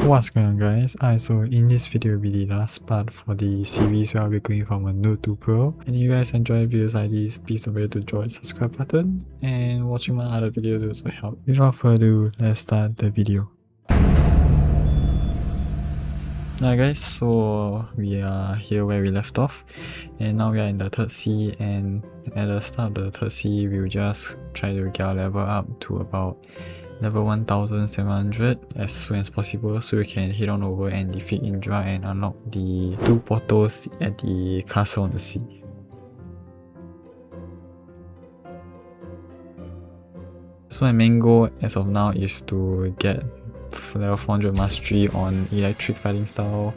What's going on, guys? So in this video will be the last part for the series where I'll be going from a noob to pro. And if you guys enjoy videos like this, please don't forget to join the subscribe button, and watching my other videos also help. Without further ado, let's start the video. Alright guys, so we are here where we left off, and now we are in the third sea, and at the start of the third sea we'll just try to get our level up to about level 1700 as soon as possible, so we can head on over and defeat Indra and unlock the 2 portals at the castle on the sea. So my main goal as of now is to get level 400 mastery on electric fighting style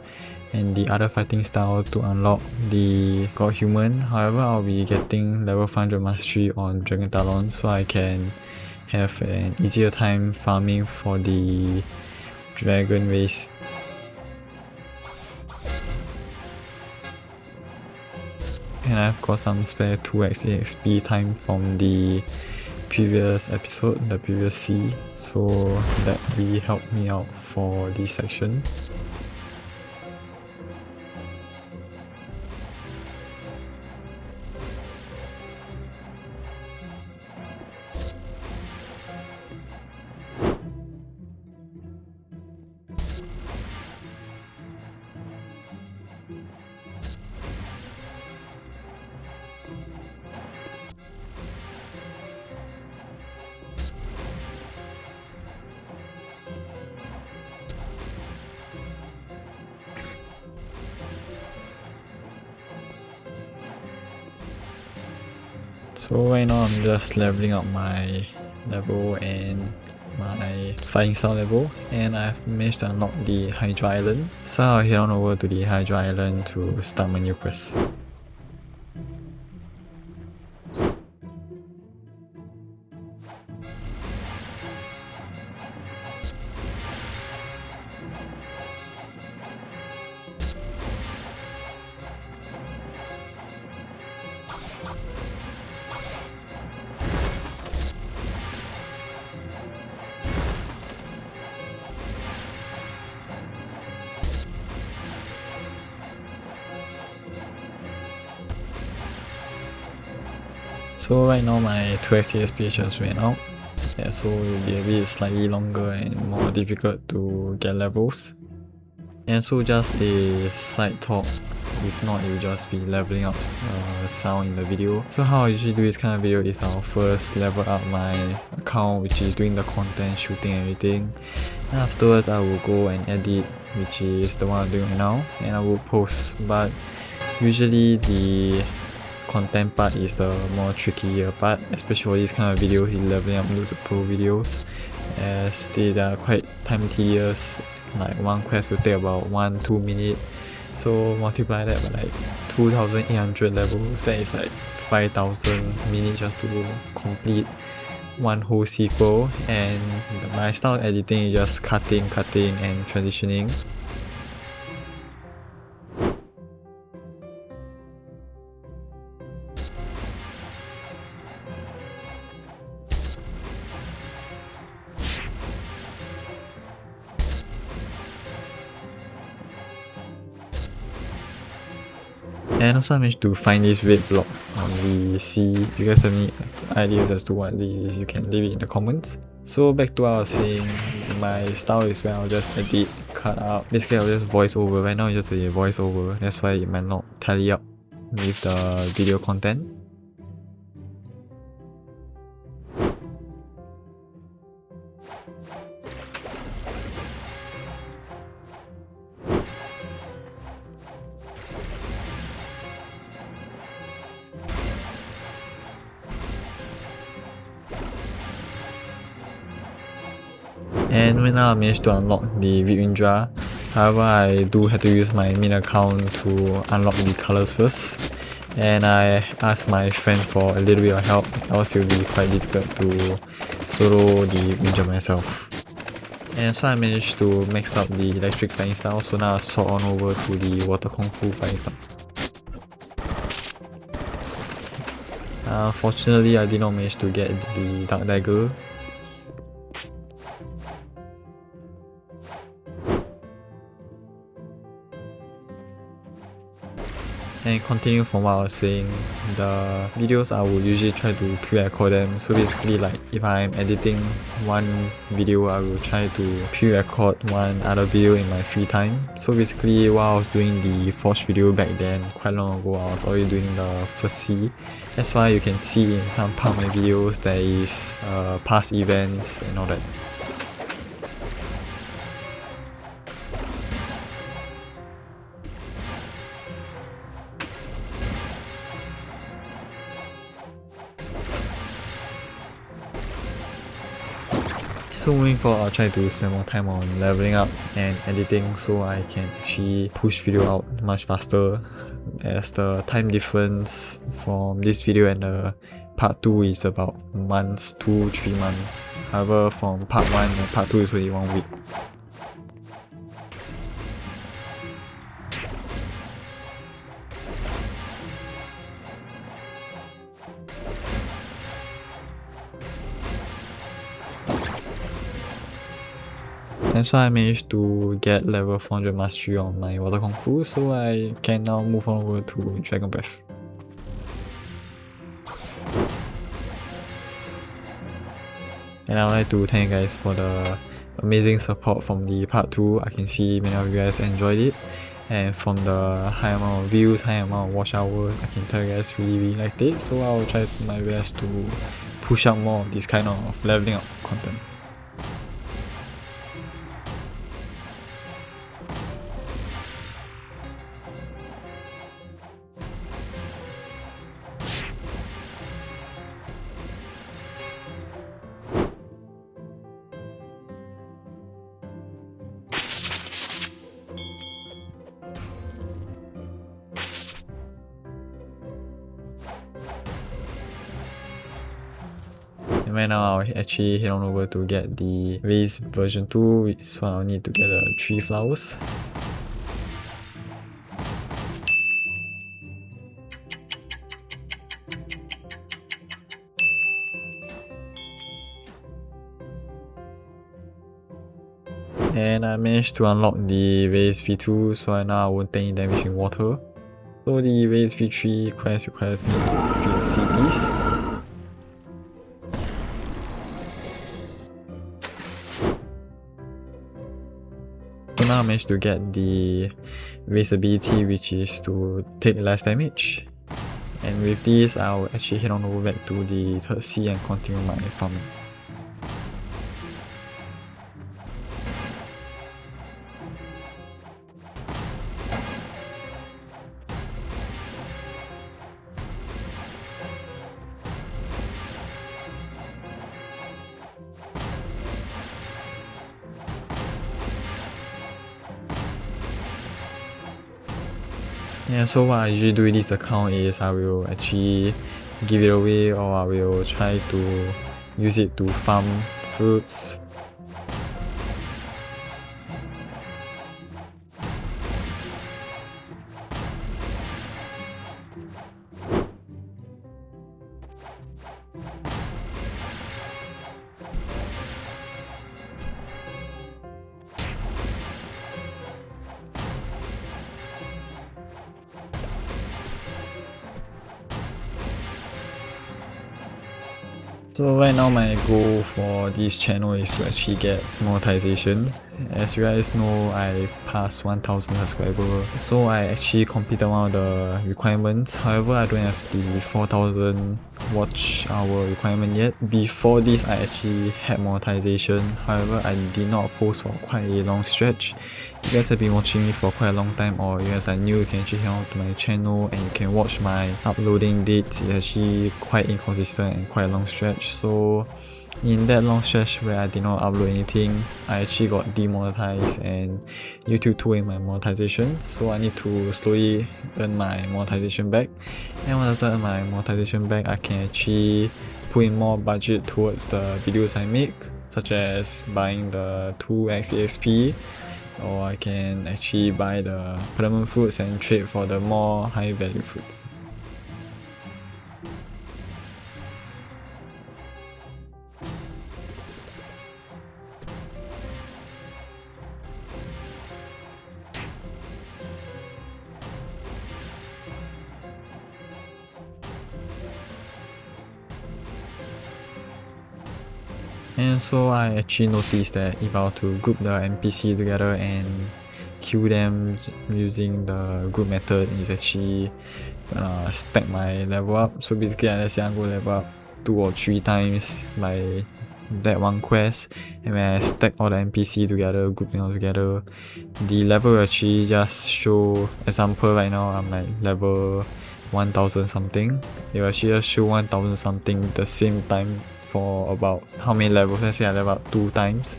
and the other fighting style to unlock the Godhuman. However, I'll be getting level 500 mastery on Dragon Talon so I can have an easier time farming for the dragon race. And I've got some spare 2x XP time from the previous episode, the previous sea, so that really helped me out for this section. So right now I'm just leveling up my level and my fighting style level, and I've managed to unlock the Hydra Island. So I'll head on over to the Hydra Island to start my new quest. So right now my 2x CSP just ran out, so it will be a bit slightly longer and more difficult to get levels. And so just a side talk, if not it will just be leveling up sound in the video. So how I usually do this kind of video is I'll first level up my account, which is doing the content, shooting, everything. And afterwards I will go and edit, which is the one I'm doing right now, and I will post. But usually the content part is the more trickier part, especially for these kind of videos, leveling up noob to pro videos, as they are quite time tedious. Like one quest will take about 1-2 minutes, so multiply that by like 2800 levels, that is like 5000 minutes just to complete one whole sequel. And my style of editing is just cutting and transitioning. And also I managed to find this red block on the sea. If you guys have any ideas as to what it is, you can leave it in the comments. So back to what I was saying, my style is where I'll just edit, cut out. Basically I'll just voice over. Right now it's just a voice over, that's why it might not tally up with the video content. And right now I managed to unlock the Rip Indra. However, I do have to use my main account to unlock the colors first, and I asked my friend for a little bit of help, else it will be quite difficult to solo the Indra myself. And so I managed to max out the electric fighting style, so now I swap on over to the water kung fu fighting style. Fortunately, I did not manage to get the dark dagger. And continue from what I was saying, the videos I will usually try to pre-record them. So basically, like if I'm editing one video, I will try to pre-record one other video in my free time. So basically, while I was doing the Forge video back then, quite long ago, I was already doing the first C. That's why you can see in some part of my videos there is past events and all that. So moving forward, I'll try to spend more time on leveling up and editing so I can actually push video out much faster, as the time difference from this video and the part 2 is about months, 2-3 months. However, from part 1 and part 2 is only 1 week. And so I managed to get level 400 mastery on my water kung fu, so I can now move on over to Dragon Breath. And I would like to thank you guys for the amazing support from the part 2. I can see many of you guys enjoyed it. And from the high amount of views, high amount of watch hours, I can tell you guys really liked it. So I will try my best to push out more of this kind of leveling up content. And right now I'll actually head on over to get the race version 2, so I'll need to get the 3 flowers. And I managed to unlock the race V2, so now I won't take any damage in water. So the race V3 quest requires me to defeat the sea beast. So now I managed to get the race ability, which is to take less damage. And with this, I'll actually head on over back to the 3rd sea and continue my farming. Yeah, so what I usually do with this account is I will actually give it away, or I will try to use it to farm fruits. So right now my goal for this channel is to actually get monetization. As you guys know, I passed 1000 subscribers, so I actually completed one of the requirements. However, I don't have the 4000 watch hour requirement yet. Before this, I actually had monetization. However, I did not post for quite a long stretch. If you guys have been watching me for quite a long time, or you guys are new, you can actually head on to my channel and you can watch my uploading dates. It's actually quite inconsistent and quite a long stretch. So in that long stretch where I did not upload anything, I actually got demonetized and YouTube took away my monetization. So I need to slowly earn my monetization back. And once I earn my monetization back, I can actually put in more budget towards the videos I make, such as buying the 2x EXP, or I can actually buy the permanent fruits and trade for the more high value fruits. And so I actually noticed that if I were to group the NPC together and kill them using the group method, it's actually stack my level up. So basically, let's say I go level up 2 or 3 times by that one quest, and when I stack all the NPC together, group them all together, the level will actually just show. Example, right now I'm like level 1000 something. It will actually just show 1000 something the same time for about how many levels. Let's say I level up 2 times,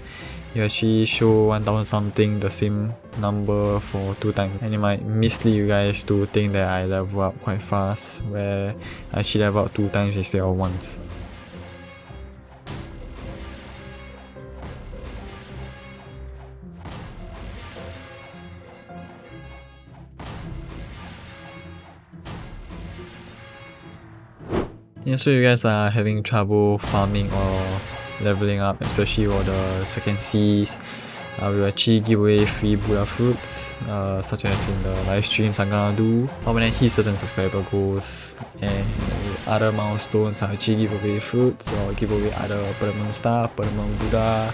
it actually show 1000 something the same number for 2 times, and it might mislead you guys to think that I level up quite fast, where I actually level up 2 times instead of once. And so you guys are having trouble farming or leveling up, especially for the second seas, we will actually give away free Buddha fruits, such as in the live streams I'm gonna do, or when I hit certain subscriber goals, and other milestones I actually give away fruits or give away other permanent stuff, permanent Buddha.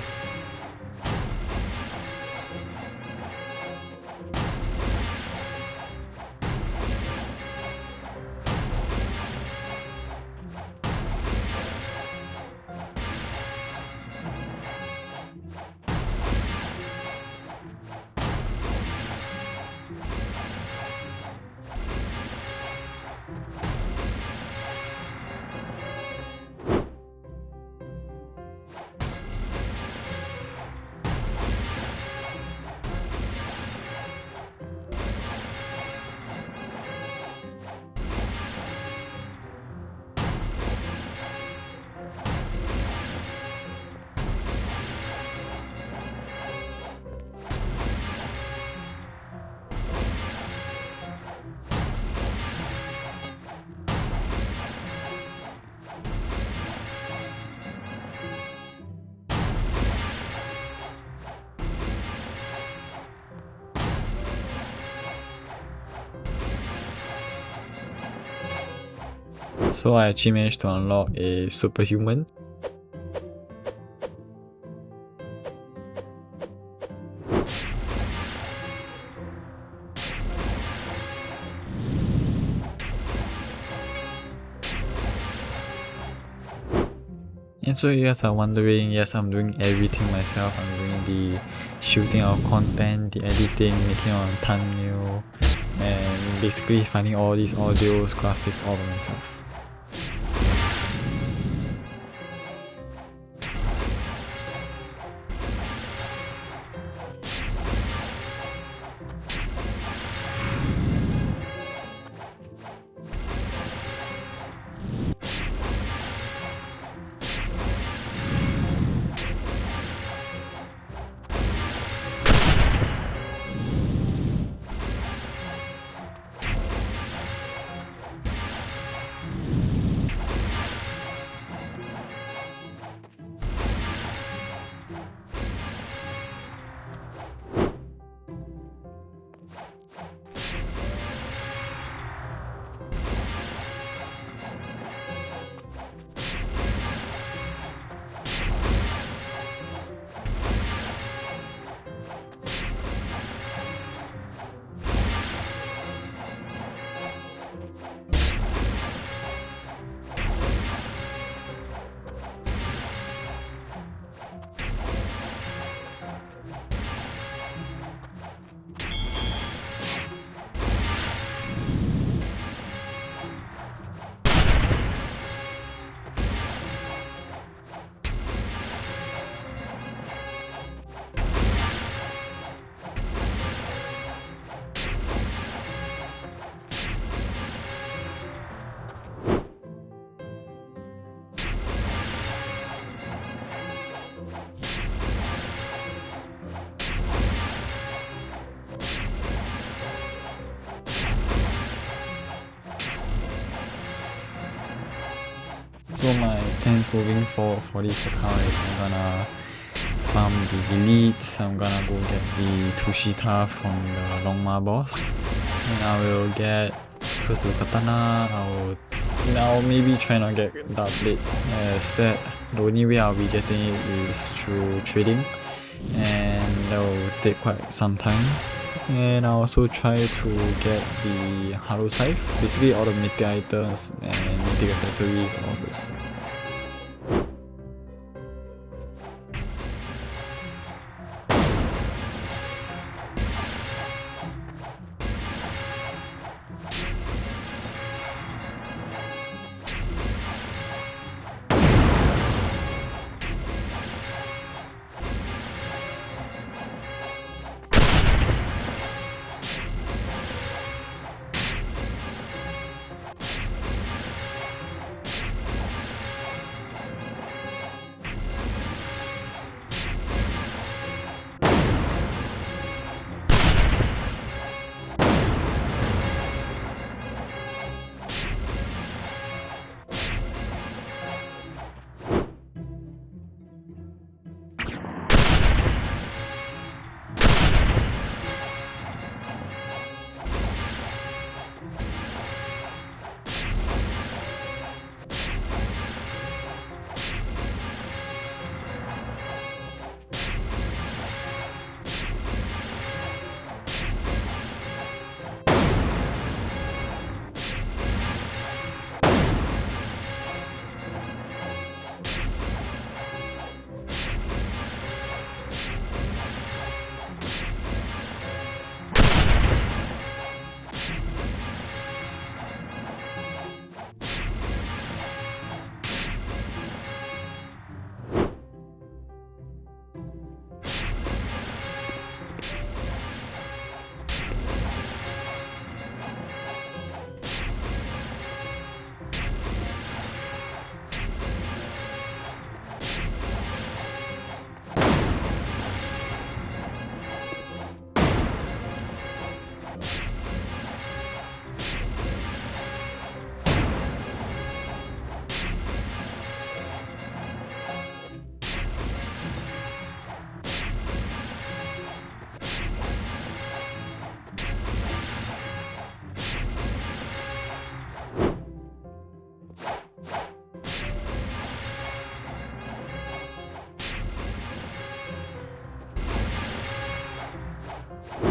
So I actually managed to unlock a superhuman. And so you guys are wondering, yes, I'm doing everything myself. I'm doing the shooting of content, the editing, making on thumbnail, and basically finding all these audios, graphics all by myself. So my plans moving forward for this account is I'm gonna farm the elites, I'm gonna go get the Tushita from the Longma boss, and I will get close to Katana. I'll maybe try not get Dark Blade, as that The only way I'll be getting it is through trading, and that will take quite some time. And I'll also try to get the Halo Scythe, basically all the mythic items and mythic accessories and all those.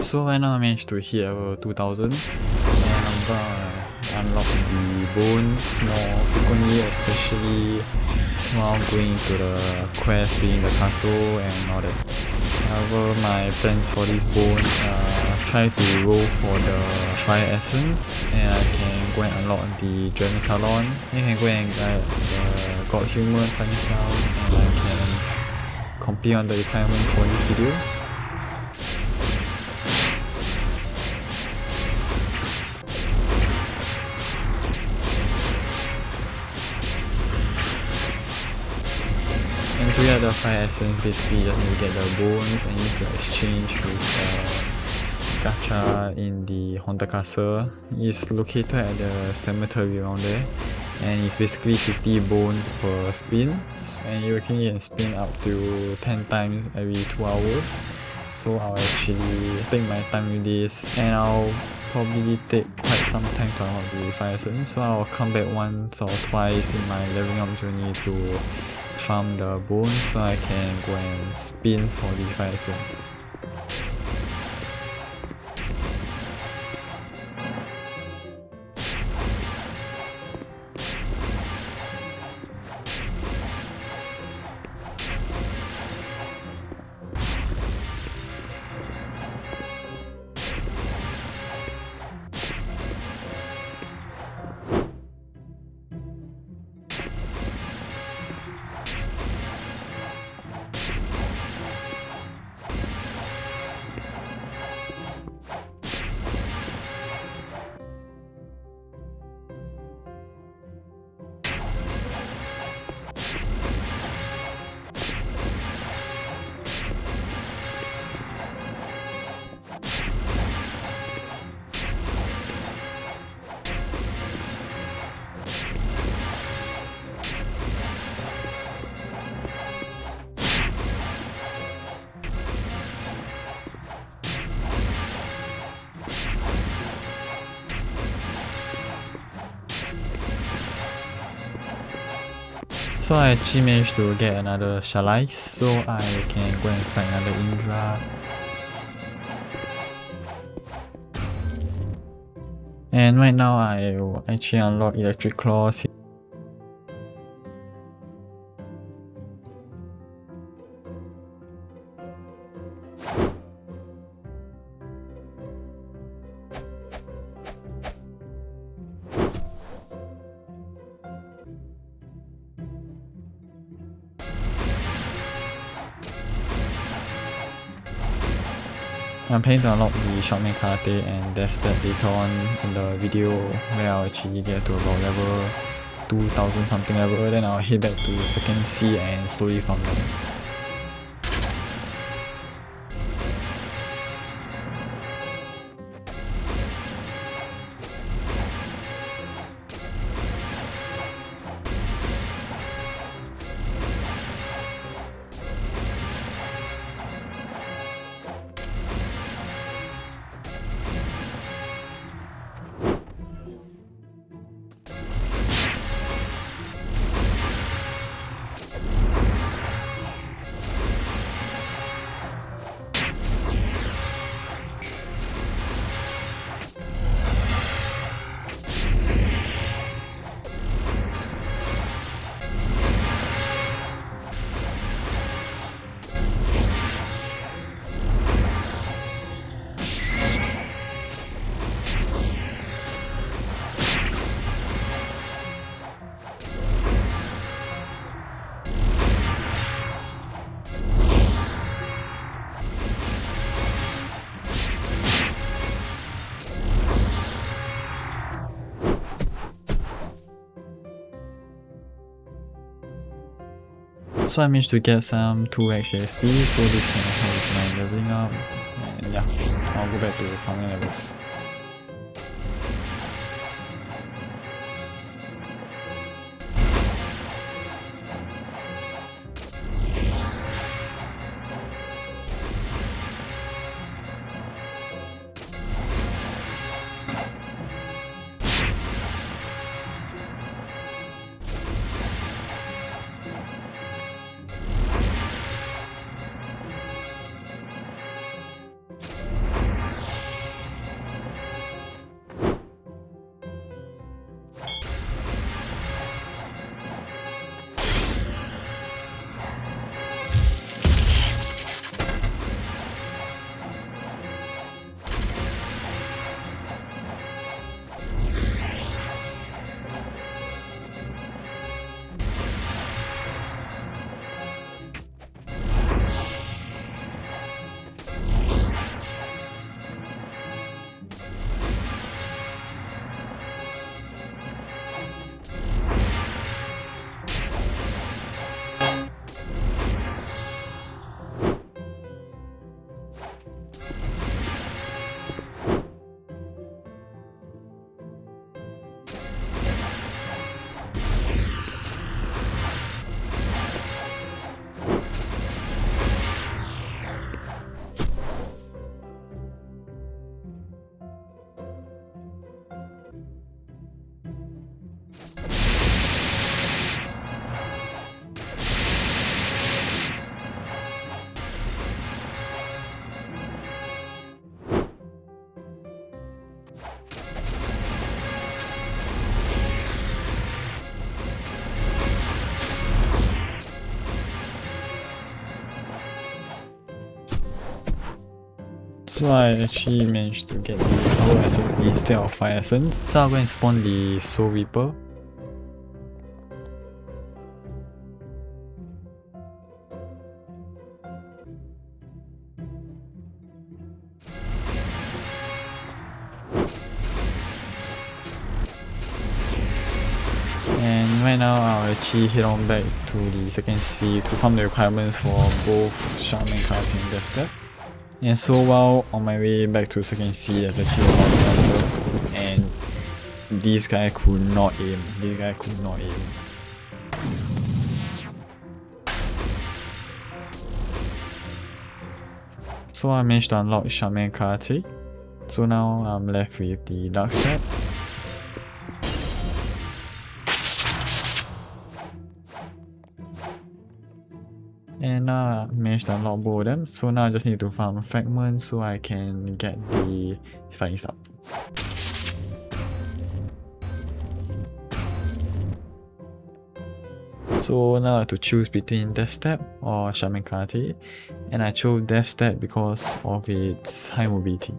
So right now I managed to hit level 2000, and I'm gonna unlock the bones more frequently, especially while going to the quest within the castle and all that. However, my plans for these bones are try to roll for the fire essence, and I can go and unlock the dragon talon, and I can go and get the Godhuman fighting style, and I can complete on the requirements for this video. And to get the fire essence, basically you just need to get the bones and you need to exchange with gacha in the haunted castle. It's located at the cemetery around there, and it's basically 50 bones per spin, and you can spin up to 10 times every 2 hours. So I'll actually take my time with this, and I'll probably take quite some time to unlock the fire essence, so I'll come back once or twice in my leveling up journey to farm the bones so I can go and spin for the fire essence. So I actually managed to get another Shalais, so I can go and find another Indra. And right now I will actually unlock Electric Claws. I'm planning to unlock the Shotman Karate, and that's that later on in the video where I'll actually get to about level 2000 something level, then I'll head back to second C and slowly farm them. So I managed to get some 2x XP, so this can help with my leveling up, and yeah, I'll go back to farming levels. So I actually managed to get the Power Essence instead of Fire Essence. So I'll go and spawn the Soul Reaper. And right now I'll actually head on back to the second C to farm the requirements for both Shaman cards and Death Step. And so while on my way back to second C, there's actually a monster, and this guy could not aim. So I managed to unlock Shaman Karate. So now I'm left with the Dark Step. And now I managed to unlock both of them, so now I just need to farm fragments so I can get the fighting stuff. So now I have to choose between Death Step or Shaman Karate, and I chose Death Step because of its high mobility.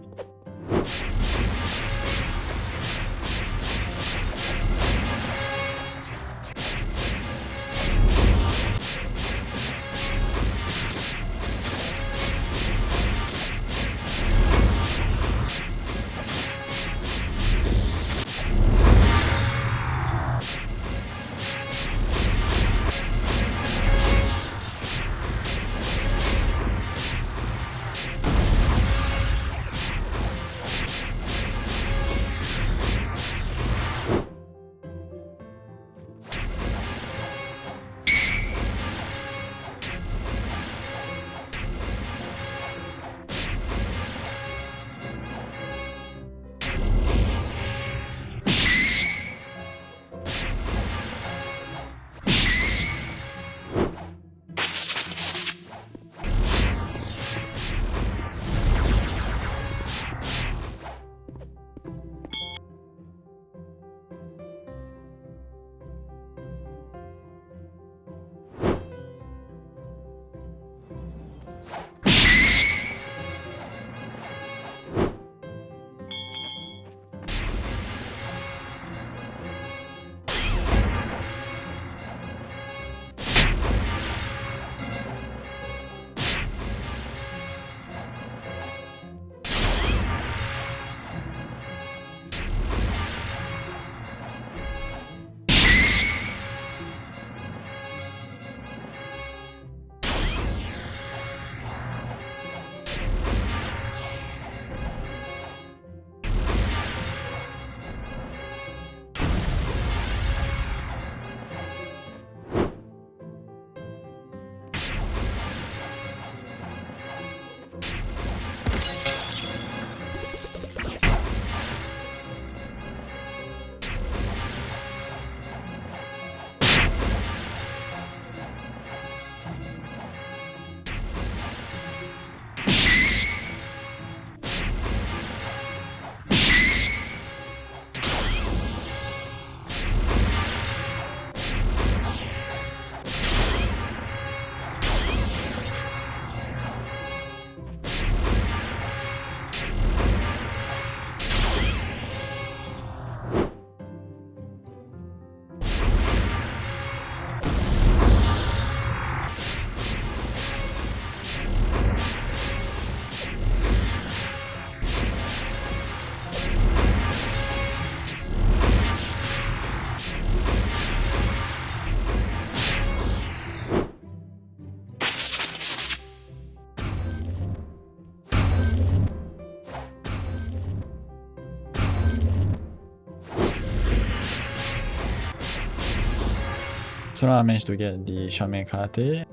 So now I managed to get the Shaman Karate.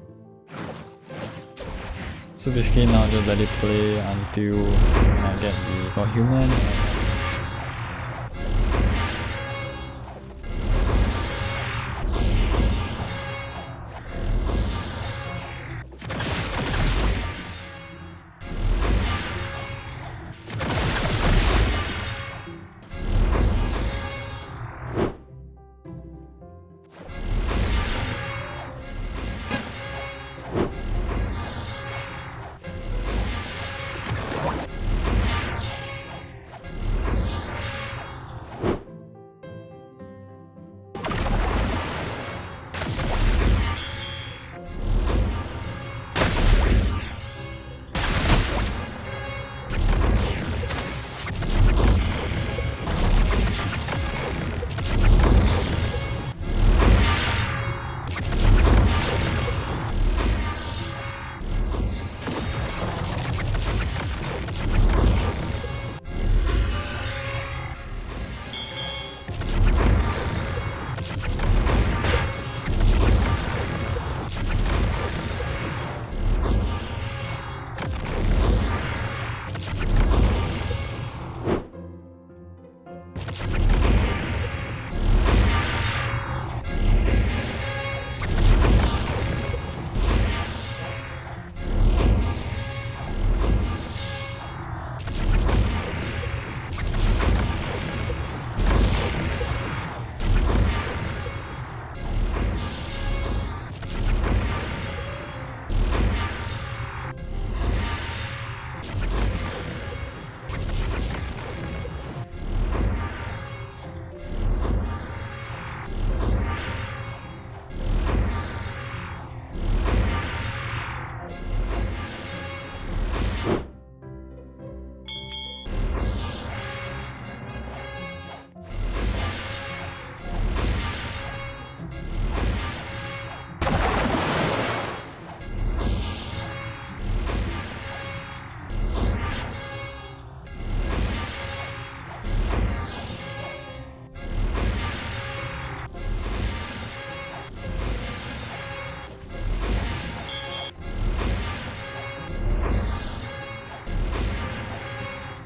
So basically now just let it play until I get the Godhuman.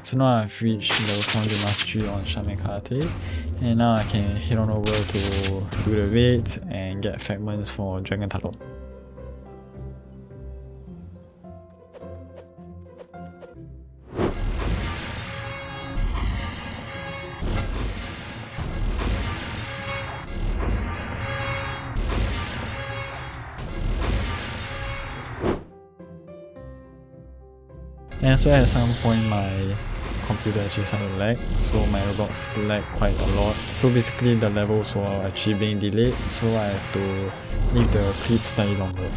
So now I've reached level 400 mastery on Shamekate, and now I can head on over to do the raids and get fragments for Dragon Talon. And so at some point my computer actually started to lag, so my ROBLOX lagged quite a lot. So basically the levels were actually being delayed, so I had to leave the clip slightly longer.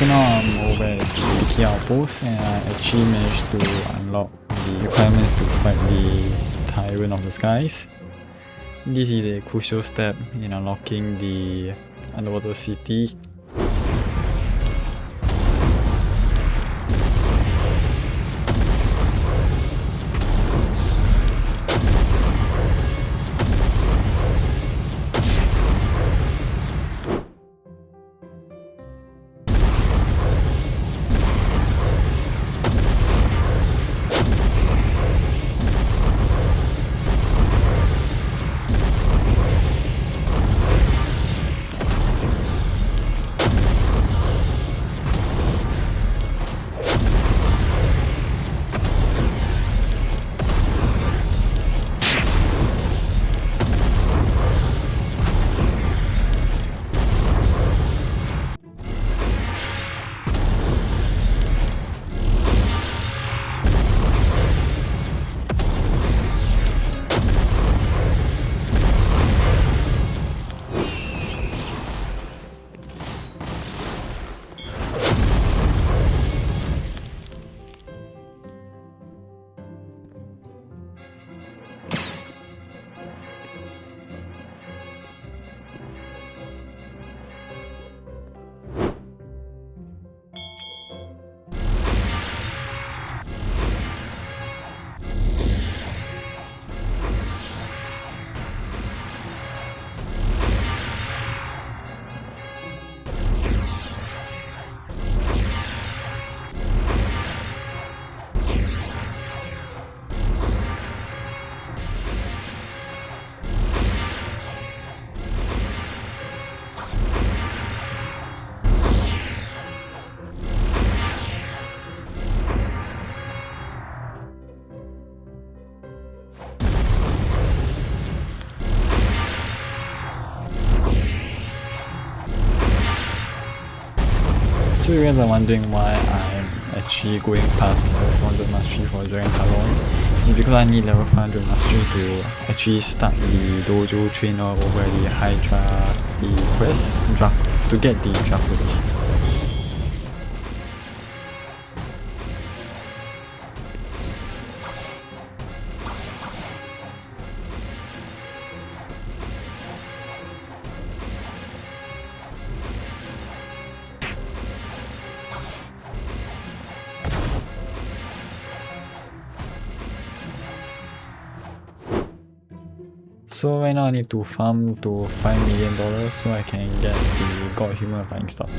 So now I'm over at the key outpost, and I actually managed to unlock the requirements to fight the Tyrant of the Skies. This is a crucial step in unlocking the underwater city. So you guys are wondering why I'm actually going past level 400 mastery for Dragon Talon. It's because I need level 500 mastery to actually start the dojo trainer over the Hydra, the quest, to get the Draconis. So right now I need to farm to $5 million so I can get the Godhuman flying stuff.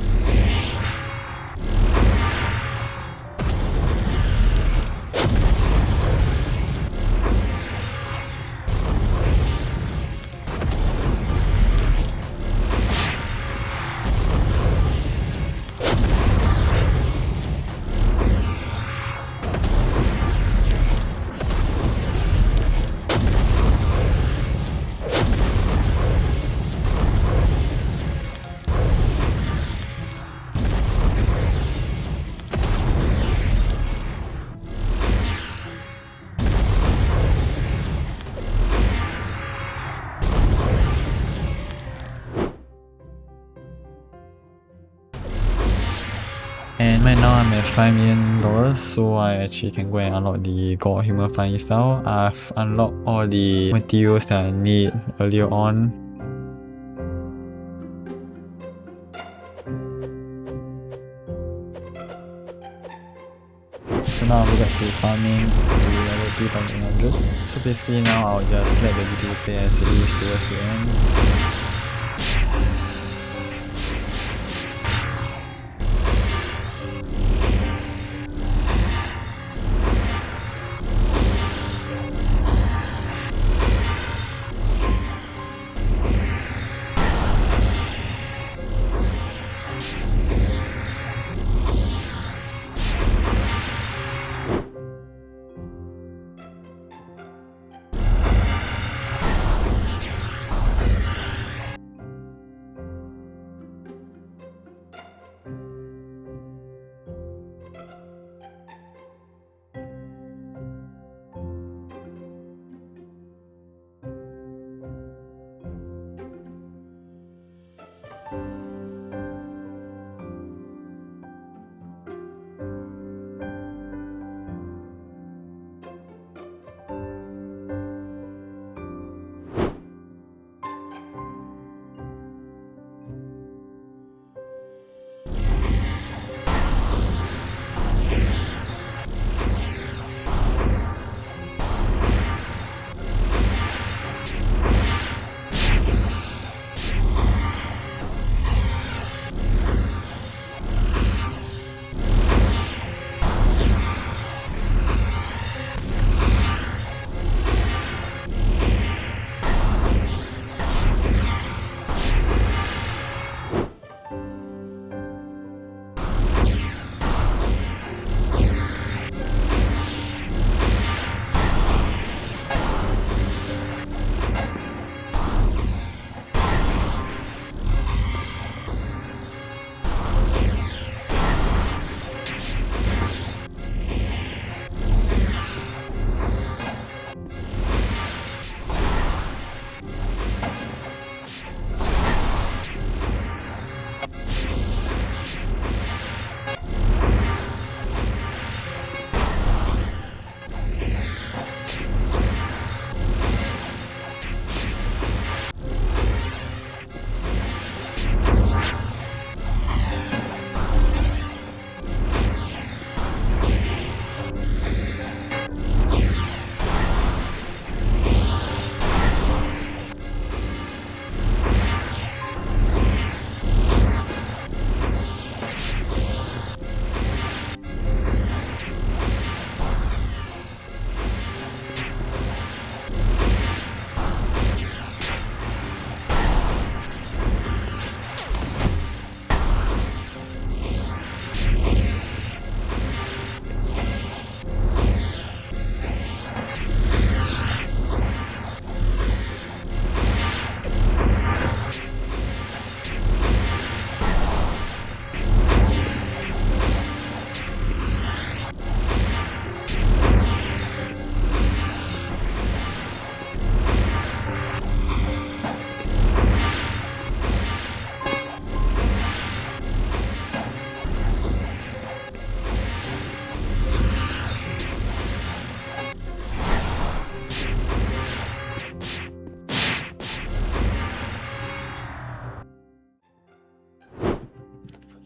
And right now I'm at $5 million, so I actually can go and unlock the Godhuman flying style. I've unlocked all the materials that I need earlier on. So now I'll go back to farming to level 2800. So basically now I'll just let the video play as it is towards the end.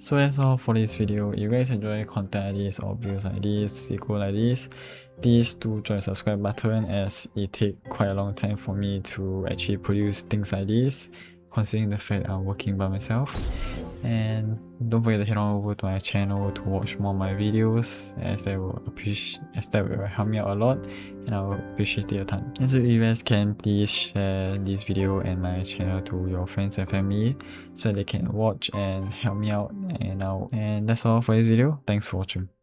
So that's all for this video. If you guys enjoy content like this or videos like this, sequel like this, please do join the subscribe button, as it takes quite a long time for me to actually produce things like this, considering the fact I'm working by myself. And don't forget to head on over to my channel to watch more of my videos, as that will help me out a lot, and I will appreciate your time. And so if you guys can, please share this video and my channel to your friends and family so they can watch and help me out. And that's all for this video. Thanks for watching.